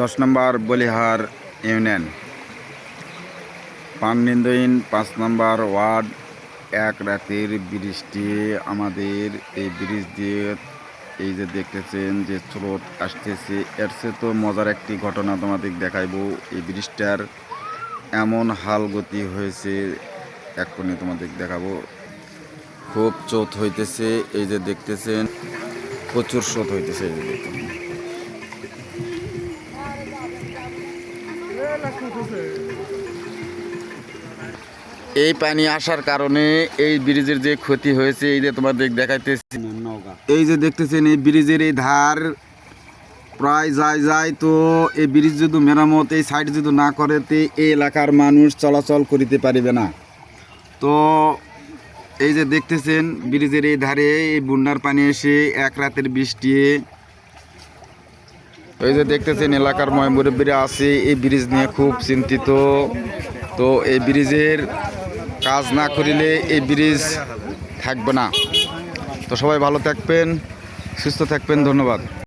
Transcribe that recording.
10 নম্বর Balihar union পাননিন্দইন 5 নম্বর word. এক রাতের বৃষ্টি আমাদের এই ব্রিজ দিয়ে এই যে দেখতেছেন যে স্রোত আসতেছে, এর চেয়ে তো মজার একটি ঘটনা তোমাদের দেখাইবো। এই ব্রিজটার এমন হাল গতি হয়েছে এক্ষুনি তোমাদের দেখাবো। খুব স্রোত হইতেছে, এই যে দেখতেছেন প্রচুর স্রোত হইতেছে। এই যে দেখতেছেন এই পানি আসার কারণে এই ব্রিজের যে ক্ষতি হয়েছে এই যে তোমাদের দেখাইতেছি। এই যে দেখতেছেন এই ব্রিজের এই ধার প্রায় যায় তো এই ব্রিজ যদি মেরামত এই সাইড যদি না করে তে এই এলাকার মানুষ চলাচল করিতে পারিবে না। তো এই যে দেখতেছেন ব্রিজের এই ধারে এই বন্যার পানি এসে এক রাতের বৃষ্টি, এই যে দেখতেছেন এলাকার মুরব্বীরা আছে এই ব্রিজ নিয়ে খুব চিন্তিত। তো এই ব্রিজের কাজ না করিলে এই ব্রিজ থাকবে না। তো সবাই ভালো থাকবেন, সুস্থ থাকবেন, ধন্যবাদ।